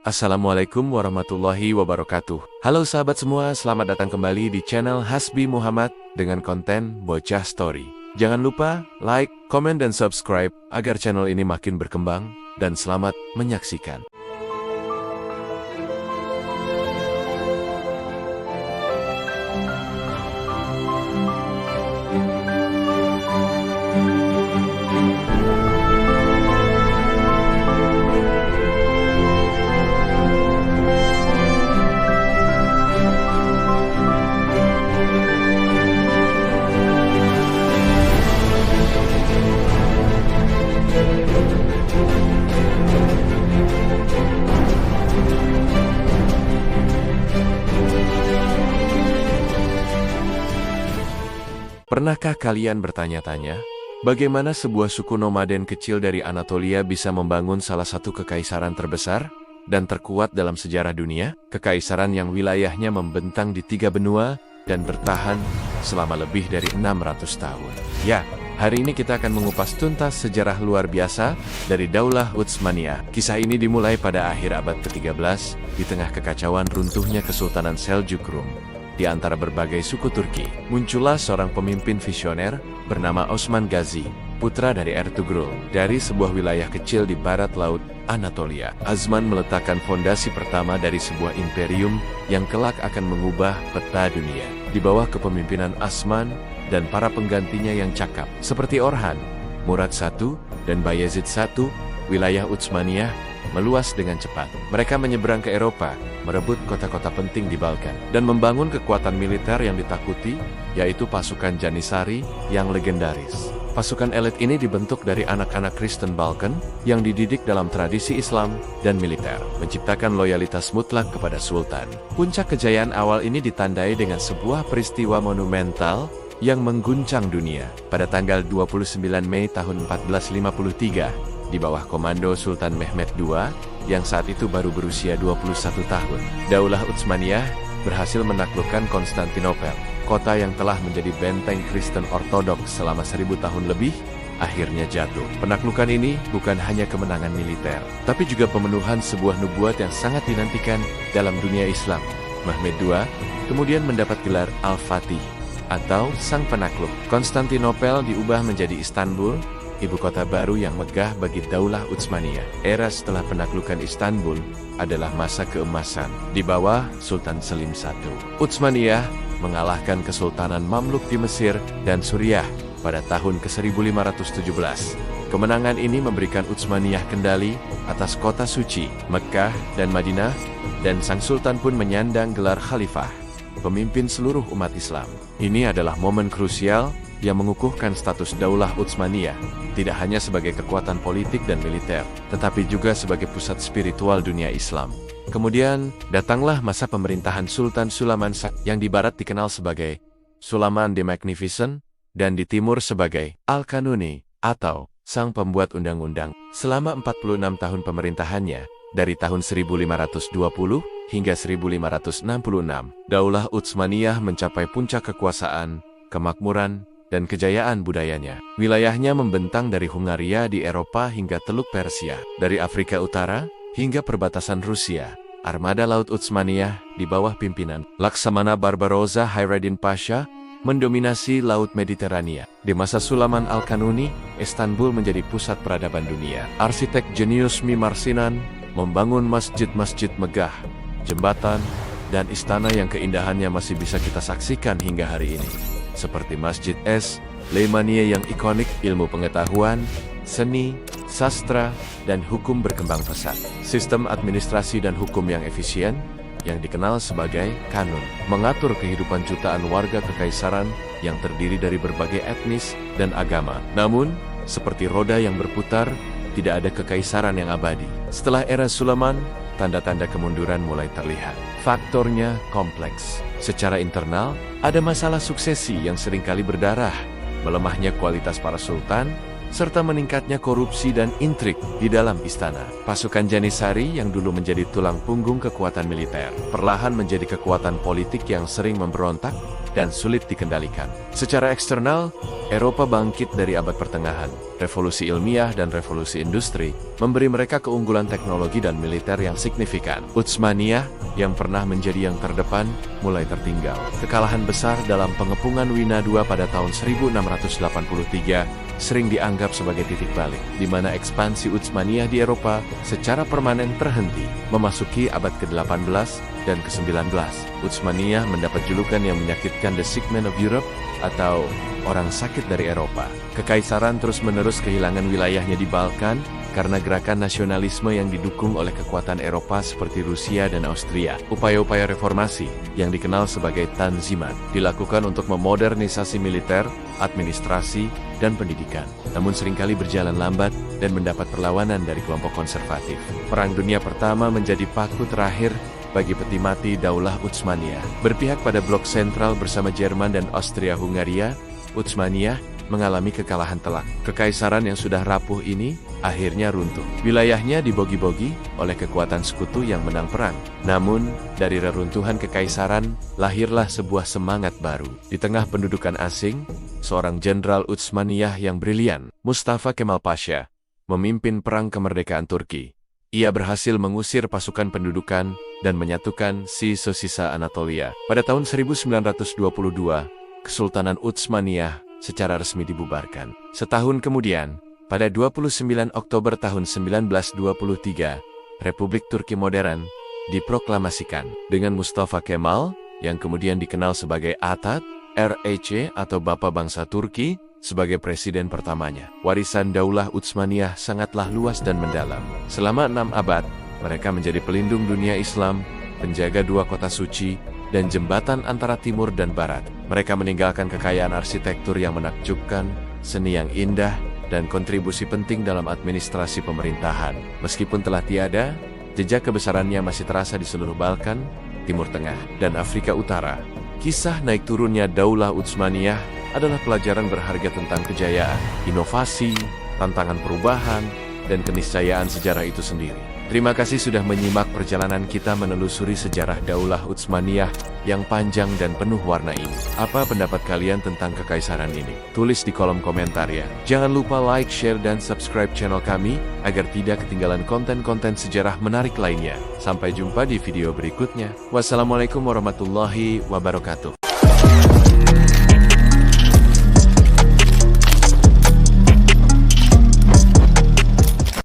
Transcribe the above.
Assalamualaikum warahmatullahi wabarakatuh. Halo sahabat semua, selamat datang kembali di channel Hasbi Muhammad dengan konten Bocah Story. Jangan lupa like, komen, dan subscribe agar channel ini makin berkembang, dan selamat menyaksikan. Pernahkah kalian bertanya-tanya, bagaimana sebuah suku nomaden kecil dari Anatolia bisa membangun salah satu kekaisaran terbesar dan terkuat dalam sejarah dunia? Kekaisaran yang wilayahnya membentang di 3 benua dan bertahan selama lebih dari 600 tahun. Ya, hari ini kita akan mengupas tuntas sejarah luar biasa dari Daulah Utsmaniyah. Kisah ini dimulai pada akhir abad ke-13 di tengah kekacauan runtuhnya Kesultanan Seljuk Rum. Di antara berbagai suku Turki, muncullah seorang pemimpin visioner bernama Osman Gazi, putra dari Ertugrul, dari sebuah wilayah kecil di barat laut Anatolia. Osman meletakkan fondasi pertama dari sebuah imperium yang kelak akan mengubah peta dunia. Di bawah kepemimpinan Osman dan para penggantinya yang cakap, seperti Orhan, Murad I, dan Bayezid I, wilayah Utsmaniyah meluas dengan cepat. Mereka menyeberang ke Eropa, merebut kota-kota penting di Balkan, dan membangun kekuatan militer yang ditakuti, yaitu pasukan Janissary yang legendaris. Pasukan elit ini dibentuk dari anak-anak Kristen Balkan yang dididik dalam tradisi Islam dan militer, menciptakan loyalitas mutlak kepada Sultan. Puncak kejayaan awal ini ditandai dengan sebuah peristiwa monumental yang mengguncang dunia. Pada tanggal 29 Mei tahun 1453, di bawah komando Sultan Mehmed II, yang saat itu baru berusia 21 tahun, Daulah Utsmaniyah berhasil menaklukkan Konstantinopel, kota yang telah menjadi benteng Kristen Ortodoks selama 1000 tahun lebih, akhirnya jatuh. Penaklukan ini bukan hanya kemenangan militer, tapi juga pemenuhan sebuah nubuat yang sangat dinantikan dalam dunia Islam. Mehmed II kemudian mendapat gelar Al-Fatih, atau Sang Penakluk. Konstantinopel diubah menjadi Istanbul, ibu kota baru yang megah bagi Daulah Utsmaniyah. Era setelah penaklukan Istanbul adalah masa keemasan di bawah Sultan Selim I. Utsmaniyah mengalahkan Kesultanan Mamluk di Mesir dan Suriah pada tahun ke-1517. Kemenangan ini memberikan Utsmaniyah kendali atas kota suci, Mekkah dan Madinah, dan sang sultan pun menyandang gelar khalifah, pemimpin seluruh umat Islam. Ini adalah momen krusial yang mengukuhkan status Daulah Utsmaniyah, tidak hanya sebagai kekuatan politik dan militer, tetapi juga sebagai pusat spiritual dunia Islam. Kemudian, datanglah masa pemerintahan Sultan Sulaman yang di barat dikenal sebagai Sulaman the Magnificent, dan di timur sebagai Al-Kanuni, atau Sang Pembuat Undang-Undang. Selama 46 tahun pemerintahannya, dari tahun 1520 hingga 1566, Daulah Utsmaniyah mencapai puncak kekuasaan, kemakmuran, dan kejayaan budayanya. Wilayahnya membentang dari Hungaria di Eropa hingga Teluk Persia, dari Afrika Utara hingga perbatasan Rusia. Armada Laut Utsmaniyah di bawah pimpinan Laksamana Barbarossa Hayreddin Pasha mendominasi Laut Mediterania. Di masa Sulaman Al-Kanuni, Istanbul menjadi pusat peradaban dunia. Arsitek jenius Mimar Sinan membangun masjid-masjid megah, jembatan, dan istana yang keindahannya masih bisa kita saksikan hingga hari ini, seperti Masjid Leymaniye yang ikonik. Ilmu pengetahuan, seni, sastra, dan hukum berkembang pesat. Sistem administrasi dan hukum yang efisien, yang dikenal sebagai kanun, mengatur kehidupan jutaan warga kekaisaran yang terdiri dari berbagai etnis dan agama. Namun, seperti roda yang berputar, tidak ada kekaisaran yang abadi. Setelah era Sulaman, tanda-tanda kemunduran mulai terlihat. Faktornya kompleks. Secara internal, ada masalah suksesi yang seringkali berdarah, melemahnya kualitas para sultan, serta meningkatnya korupsi dan intrik di dalam istana. Pasukan Janissary yang dulu menjadi tulang punggung kekuatan militer, perlahan menjadi kekuatan politik yang sering memberontak dan sulit dikendalikan. Secara eksternal, Eropa bangkit dari abad pertengahan. Revolusi ilmiah dan revolusi industri memberi mereka keunggulan teknologi dan militer yang signifikan. Utsmaniyah, yang pernah menjadi yang terdepan, mulai tertinggal. Kekalahan besar dalam pengepungan Wina II pada tahun 1683 sering dianggap sebagai titik balik, di mana ekspansi Utsmaniyah di Eropa secara permanen terhenti. Memasuki abad ke-18 dan ke-19, Utsmaniyah mendapat julukan yang menyakitkan The Sick Man of Europe, atau orang sakit dari Eropa. Kekaisaran terus-menerus kehilangan wilayahnya di Balkan karena gerakan nasionalisme yang didukung oleh kekuatan Eropa seperti Rusia dan Austria. Upaya-upaya reformasi, yang dikenal sebagai Tanzimat, dilakukan untuk memodernisasi militer, administrasi, dan pendidikan. Namun seringkali berjalan lambat dan mendapat perlawanan dari kelompok konservatif. Perang Dunia Pertama menjadi paku terakhir bagi peti mati Daulah Utsmaniyah. Berpihak pada blok sentral bersama Jerman dan Austria-Hungaria, Utsmaniyah mengalami kekalahan telak. Kekaisaran yang sudah rapuh ini akhirnya runtuh. Wilayahnya dibogi-bogi oleh kekuatan sekutu yang menang perang. Namun, dari reruntuhan kekaisaran, lahirlah sebuah semangat baru. Di tengah pendudukan asing, seorang jenderal Utsmaniyah yang brilian, Mustafa Kemal Pasha, memimpin perang kemerdekaan Turki. Ia berhasil mengusir pasukan pendudukan dan menyatukan sisa-sisa Anatolia. Pada tahun 1922, Kesultanan Utsmaniyah secara resmi dibubarkan. Setahun kemudian, pada 29 Oktober tahun 1923, Republik Turki Modern diproklamasikan dengan Mustafa Kemal, yang kemudian dikenal sebagai Atat, REC atau Bapa Bangsa Turki, sebagai presiden pertamanya. Warisan Daulah Utsmaniyah sangatlah luas dan mendalam. Selama 6 abad, mereka menjadi pelindung dunia Islam, penjaga 2 kota suci, dan jembatan antara timur dan barat. Mereka meninggalkan kekayaan arsitektur yang menakjubkan, seni yang indah, dan kontribusi penting dalam administrasi pemerintahan. Meskipun telah tiada, jejak kebesarannya masih terasa di seluruh Balkan, Timur Tengah, dan Afrika Utara. Kisah naik turunnya Daulah Utsmaniyah adalah pelajaran berharga tentang kejayaan, inovasi, tantangan perubahan, dan keniscayaan sejarah itu sendiri. Terima kasih sudah menyimak perjalanan kita menelusuri sejarah Daulah Utsmaniyah yang panjang dan penuh warna ini. Apa pendapat kalian tentang kekaisaran ini? Tulis di kolom komentar ya. Jangan lupa like, share, dan subscribe channel kami agar tidak ketinggalan konten-konten sejarah menarik lainnya. Sampai jumpa di video berikutnya. Wassalamualaikum warahmatullahi wabarakatuh.